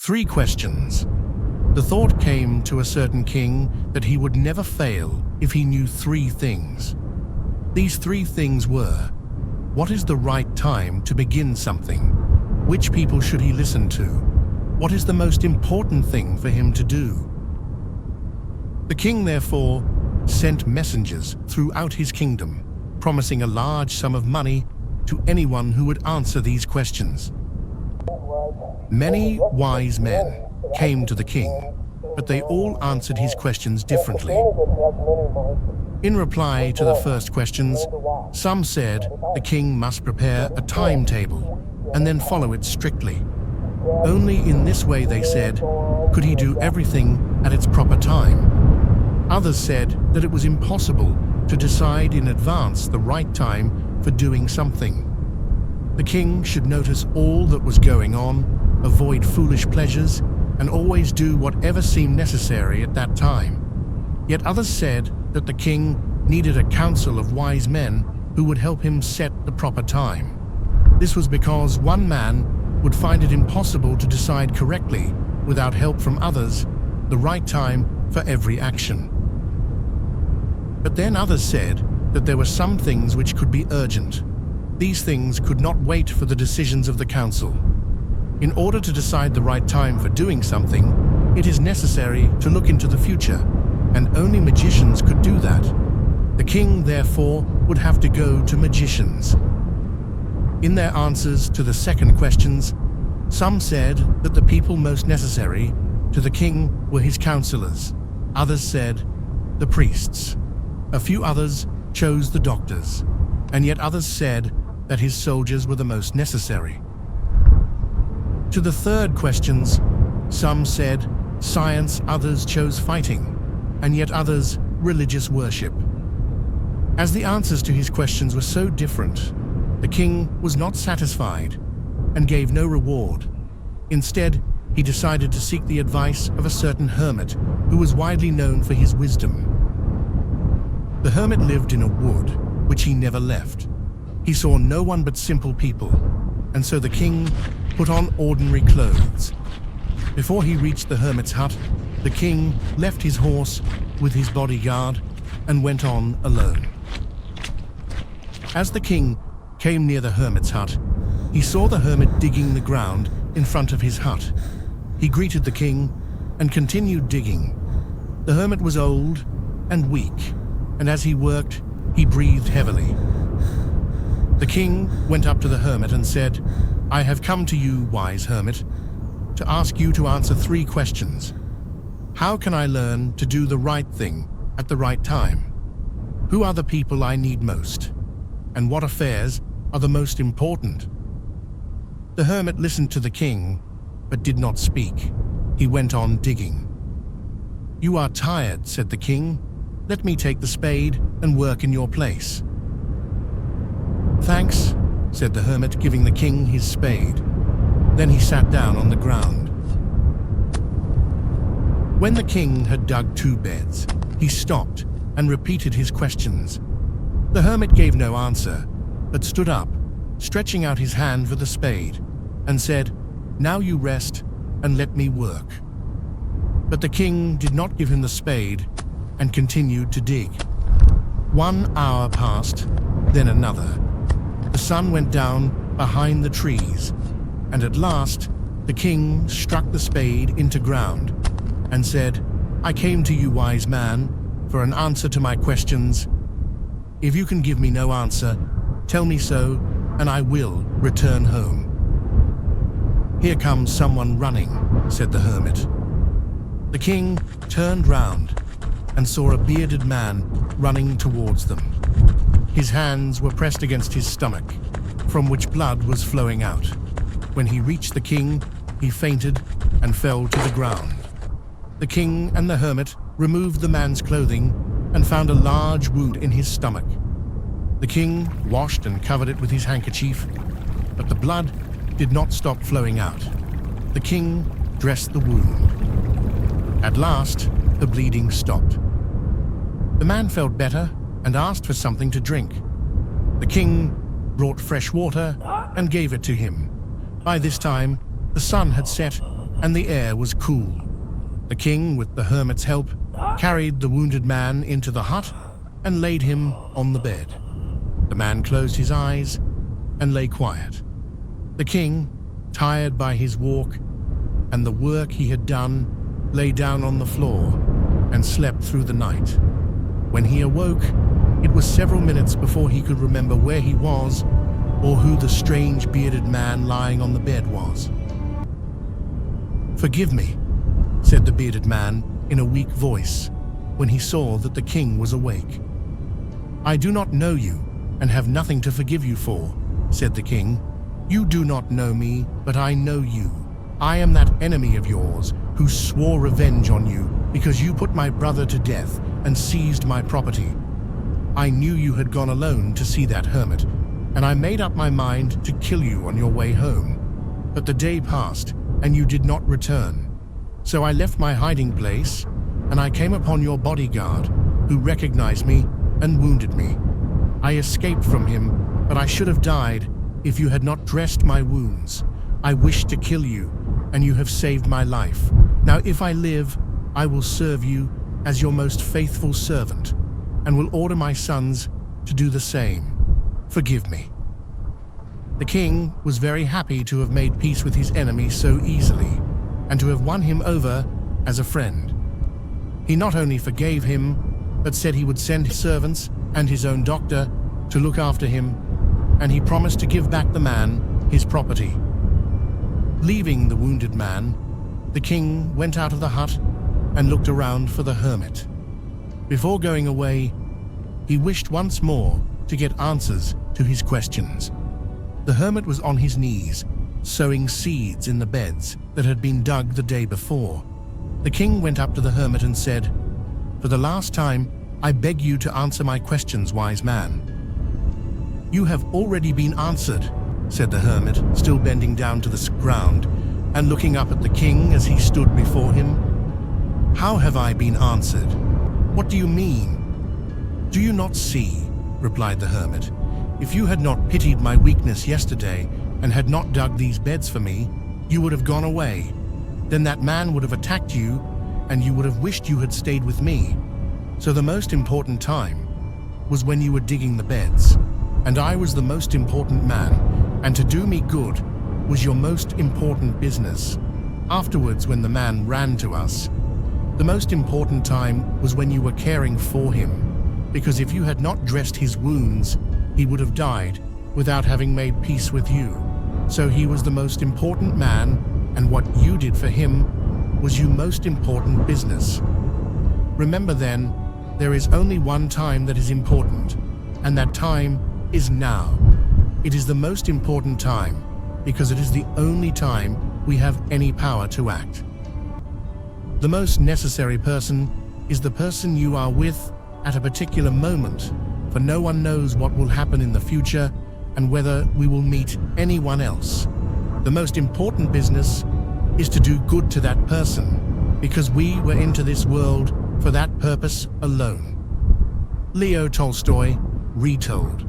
3 questions. The thought came to a certain king that he would never fail if he knew 3 things. These 3 things were: what is the right time to begin something? Which people should he listen to? What is the most important thing for him to do? The king, therefore, sent messengers throughout his kingdom, promising a large sum of money to anyone who would answer these questions. Many wise men came to the king, but they all answered his questions differently. In reply to the first questions, some said the king must prepare a timetable and then follow it strictly. Only in this way, they said, could he do everything at its proper time. Others said that it was impossible to decide in advance the right time for doing something. The king should notice all that was going on, avoid foolish pleasures, and always do whatever seemed necessary at that time. Yet others said that the king needed a council of wise men who would help him set the proper time. This was because one man would find it impossible to decide correctly, without help from others, the right time for every action. But then others said that there were some things which could be urgent. These things could not wait for the decisions of the council. In order to decide the right time for doing something, it is necessary to look into the future, and only magicians could do that. The king, therefore, would have to go to magicians. In their answers to the second questions, some said that the people most necessary to the king were his counselors. Others said the priests. A few others chose the doctors, and yet others said that his soldiers were the most necessary. To the third questions, some said science, others chose fighting, and yet others religious worship. As the answers to his questions were so different, the king was not satisfied and gave no reward. Instead, he decided to seek the advice of a certain hermit who was widely known for his wisdom. The hermit lived in a wood which he never left. He saw no one but simple people, and so the king put on ordinary clothes. Before he reached the hermit's hut, the king left his horse with his bodyguard and went on alone. As the king came near the hermit's hut, he saw the hermit digging the ground in front of his hut. He greeted the king and continued digging. The hermit was old and weak, and as he worked, he breathed heavily. The king went up to the hermit and said, "I have come to you, wise hermit, to ask you to answer 3 questions. How can I learn to do the right thing at the right time? Who are the people I need most? And what affairs are the most important?" The hermit listened to the king, but did not speak. He went on digging. "You are tired," said the king. "Let me take the spade and work in your place." "Thanks," said the hermit, giving the king his spade. Then he sat down on the ground. When the king had dug 2 beds, he stopped and repeated his questions. The hermit gave no answer, but stood up, stretching out his hand for the spade, and said, "Now you rest and let me work." But the king did not give him the spade and continued to dig. 1 hour passed, then another. The sun went down behind the trees, and at last the king struck the spade into ground and said, "I came to you, wise man, for an answer to my questions. If you can give me no answer, tell me so, and I will return home." "Here comes someone running," said the hermit. The king turned round and saw a bearded man running towards them. His hands were pressed against his stomach, from which blood was flowing out. When he reached the king, he fainted and fell to the ground. The king and the hermit removed the man's clothing and found a large wound in his stomach. The king washed and covered it with his handkerchief, but the blood did not stop flowing out. The king dressed the wound. At last, the bleeding stopped. The man felt better and asked for something to drink. The king brought fresh water and gave it to him. By this time, the sun had set and the air was cool. The king, with the hermit's help, carried the wounded man into the hut and laid him on the bed. The man closed his eyes and lay quiet. The king, tired by his walk and the work he had done, lay down on the floor and slept through the night. When he awoke, it was several minutes before he could remember where he was or who the strange bearded man lying on the bed was. "Forgive me," said the bearded man in a weak voice when he saw that the king was awake. "I do not know you and have nothing to forgive you for," said the king. "You do not know me, but I know you. I am that enemy of yours who swore revenge on you because you put my brother to death and seized my property. I knew you had gone alone to see that hermit, and I made up my mind to kill you on your way home. But the day passed, and you did not return. So I left my hiding place, and I came upon your bodyguard, who recognized me and wounded me. I escaped from him, but I should have died if you had not dressed my wounds. I wished to kill you, and you have saved my life. Now if I live, I will serve you as your most faithful servant, and will order my sons to do the same. Forgive me." The king was very happy to have made peace with his enemy so easily, and to have won him over as a friend. He not only forgave him, but said he would send his servants and his own doctor to look after him, and he promised to give back the man his property. Leaving the wounded man, the king went out of the hut and looked around for the hermit. Before going away, he wished once more to get answers to his questions. The hermit was on his knees, sowing seeds in the beds that had been dug the day before. The king went up to the hermit and said, "For the last time, I beg you to answer my questions, wise man." "You have already been answered," said the hermit, still bending down to the ground and looking up at the king as he stood before him. "How have I been answered? What do you mean?" "Do you not see?" replied the hermit. "If you had not pitied my weakness yesterday and had not dug these beds for me, you would have gone away. Then that man would have attacked you, and you would have wished you had stayed with me. So the most important time was when you were digging the beds, and I was the most important man, and to do me good was your most important business. Afterwards, when the man ran to us, the most important time was when you were caring for him, because if you had not dressed his wounds, he would have died without having made peace with you. So he was the most important man, and what you did for him was your most important business. Remember then, there is only one time that is important, and that time is now. It is the most important time, because it is the only time we have any power to act. The most necessary person is the person you are with at a particular moment, for no one knows what will happen in the future and whether we will meet anyone else. The most important business is to do good to that person, because we were into this world for that purpose alone. Leo Tolstoy, Retold.